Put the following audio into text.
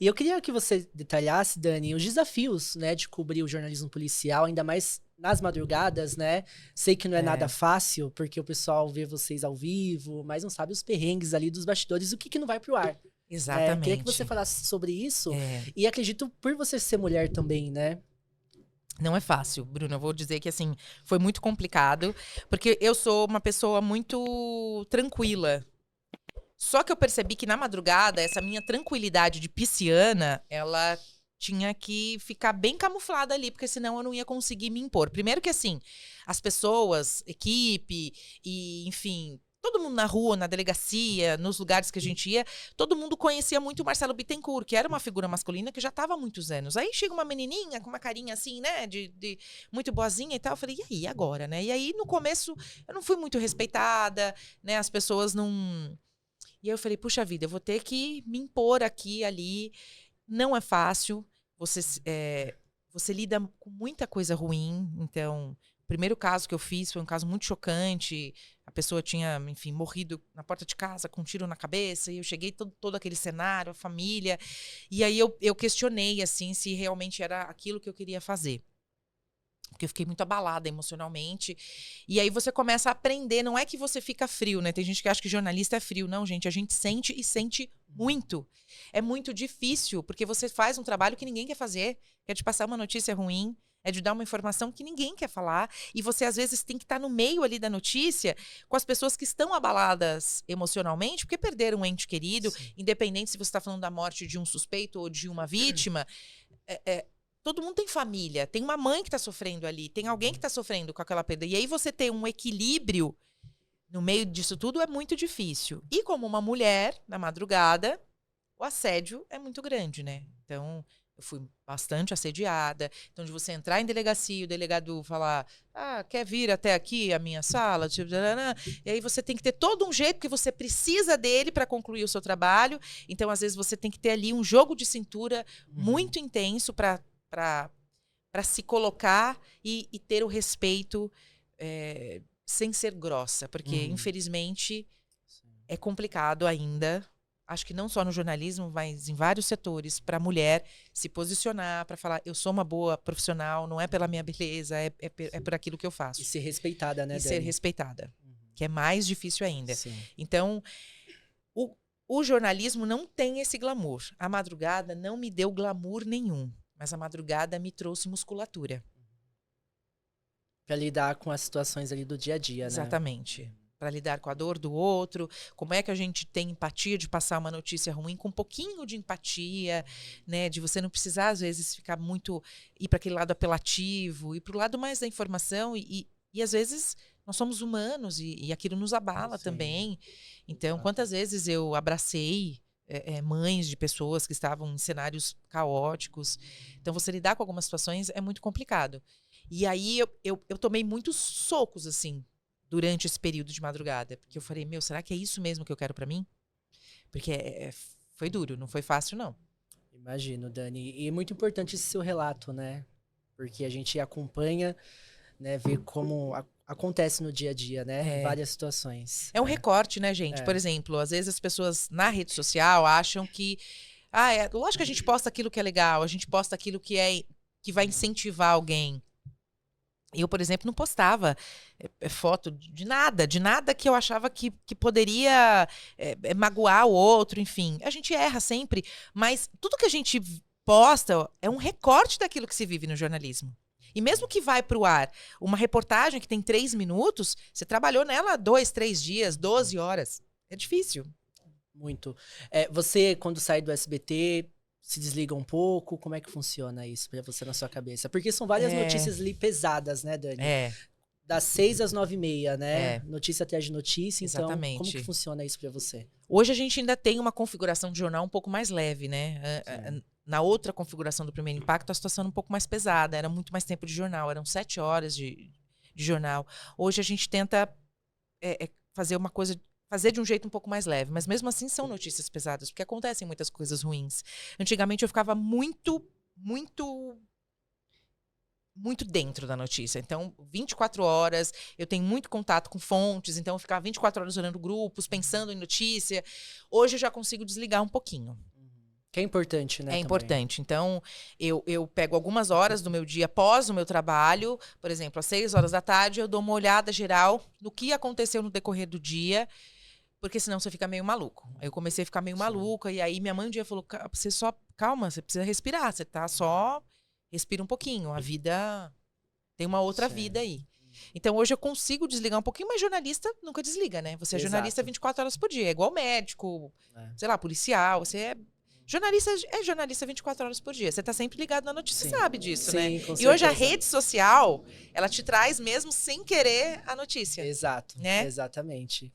E eu queria que você detalhasse, Dani, os desafios, né, de cobrir o jornalismo policial, ainda mais nas madrugadas, né? Sei que não é nada É, fácil, porque o pessoal vê vocês ao vivo, mas não sabe os perrengues ali dos bastidores, o que não vai pro ar. Né? Queria que você exatamente. falasse sobre isso, É, e acredito por você ser mulher também, né? não é fácil, Bruno. Eu vou dizer que assim, foi muito complicado, porque eu sou uma pessoa muito tranquila. Só que eu percebi que na madrugada, essa minha tranquilidade de pisciana, ela tinha que ficar bem camuflada ali, porque senão eu não ia conseguir me impor. Primeiro que assim, as pessoas, equipe e, enfim, todo mundo na rua, na delegacia, nos lugares que a gente ia, todo mundo conhecia muito o Marcelo Bittencourt, que era uma figura masculina que já estava há muitos anos. Aí chega uma menininha com uma carinha assim, né, de muito boazinha e tal. Eu falei, e aí, agora, né? E aí, no começo, eu não fui muito respeitada, né? As pessoas não. E aí eu falei, puxa vida, eu vou ter que me impor aqui, ali. Não é fácil. Você, você lida com muita coisa ruim. Então, o primeiro caso que eu fiz foi um caso muito chocante. A pessoa tinha, enfim, morrido na porta de casa com um tiro na cabeça. E eu cheguei todo aquele cenário, a família. E aí eu questionei, assim, se realmente era aquilo que eu queria fazer. Porque eu fiquei muito abalada emocionalmente. E aí você começa a aprender. Não é que você fica frio, né? Tem gente que acha que jornalista é frio. Não, gente, a gente sente e sente muito. É muito difícil, porque você faz um trabalho que ninguém quer fazer. É de passar uma notícia ruim, é de dar uma informação que ninguém quer falar. E você, às vezes, tem que estar no meio ali da notícia com as pessoas que estão abaladas emocionalmente, porque perderam um ente querido, Sim. independente se você está falando da morte de um suspeito ou de uma vítima. Todo mundo tem família, tem uma mãe que está sofrendo ali, tem alguém que está sofrendo com aquela perda. E aí você ter um equilíbrio no meio disso tudo é muito difícil. E como uma mulher, na madrugada, o assédio é muito grande, né? Então, eu fui bastante assediada. Então, de você entrar em delegacia e o delegado falar, quer vir até aqui a minha sala? Tipo, tarará. E aí você tem que ter todo um jeito, porque você precisa dele para concluir o seu trabalho. Então, às vezes, você tem que ter ali um jogo de cintura Uhum. muito intenso para se colocar e ter o respeito sem ser grossa. Porque, Uhum. infelizmente, Sim. é complicado ainda. Acho que não só no jornalismo, mas em vários setores, para a mulher se posicionar, para falar, eu sou uma boa profissional, não é pela minha beleza, é por aquilo que eu E faço. ser respeitada, né, E ser Dani? respeitada, Uhum. que é mais difícil ainda. Sim. Então, o, o jornalismo não tem esse glamour. A madrugada não me deu glamour nenhum, mas a madrugada me trouxe musculatura. Pra lidar com as situações ali do dia a dia, né? Exatamente. Para lidar com a dor do outro, como é que a gente tem empatia de passar uma notícia ruim com um pouquinho de empatia, né? De você não precisar, às vezes, ficar muito, ir para aquele lado apelativo, ir para o lado mais da informação, e às vezes nós somos humanos e aquilo nos abala Sim, também. Então, exato. quantas vezes eu abracei mães de pessoas que estavam em cenários caóticos. Então, você lidar com algumas situações é muito complicado. E aí eu tomei muitos socos, assim, durante esse período de madrugada. Porque eu falei, meu, será que é isso mesmo que eu quero pra mim? Porque foi duro, não foi fácil, não. Imagino, Dani. E é muito importante esse seu relato, né? Porque a gente acompanha, né, vê como acontece no dia a dia, né? É. Várias situações. É um recorte, né, gente? Por É. exemplo, às vezes as pessoas na rede social acham que. Lógico que a gente posta aquilo que é legal, a gente posta aquilo que vai incentivar alguém. Eu, por exemplo, não postava foto de nada que eu achava que poderia magoar o outro, enfim. A gente erra sempre, mas tudo que a gente posta é um recorte daquilo que se vive no jornalismo. E mesmo que vai para o ar uma reportagem que tem 3 minutos, você trabalhou nela 2, 3 dias, 12 horas. É difícil. Muito. É, você, quando sai do SBT, se desliga um pouco? Como é que funciona isso pra você na sua cabeça? Porque são várias É, notícias ali pesadas, né, Dani? é, Das 6 às 9h30, né? é, Notícia atrás de notícia. Então, como que exatamente. funciona isso pra você? Hoje a gente ainda tem uma configuração de jornal um pouco mais leve, né? Sim. Na outra configuração do Primeiro Impacto, a situação era um pouco mais pesada, era muito mais tempo de jornal, eram 7 horas de jornal. Hoje a gente tenta fazer uma coisa, fazer de um jeito um pouco mais leve, mas mesmo assim são notícias pesadas, porque acontecem muitas coisas ruins. Antigamente eu ficava muito dentro da notícia. Então, 24 horas, eu tenho muito contato com fontes, então eu ficava 24 horas olhando grupos, pensando em notícia. Hoje eu já consigo desligar um pouquinho. Uhum. Que é importante, né? É também. importante. Então, eu pego algumas horas do meu dia após o meu trabalho, por exemplo, às 6 horas da tarde, eu dou uma olhada geral no que aconteceu no decorrer do dia, porque senão você fica meio maluco. Aí eu comecei a ficar meio Sim. maluca, e aí minha mãe um dia falou: você só, calma, você precisa respirar, você tá só, respira um pouquinho, a vida tem uma outra Certo. vida aí. Então hoje eu consigo desligar um pouquinho, mas jornalista nunca desliga, né? Você é jornalista Exato. 24 horas por dia, é igual médico, É. sei lá, policial, você é jornalista 24 horas por dia. Você tá sempre ligado na notícia, Sim. você sabe disso, Sim, né? com E hoje a certeza. rede social, ela te traz mesmo sem querer a notícia. Exato, né? exatamente.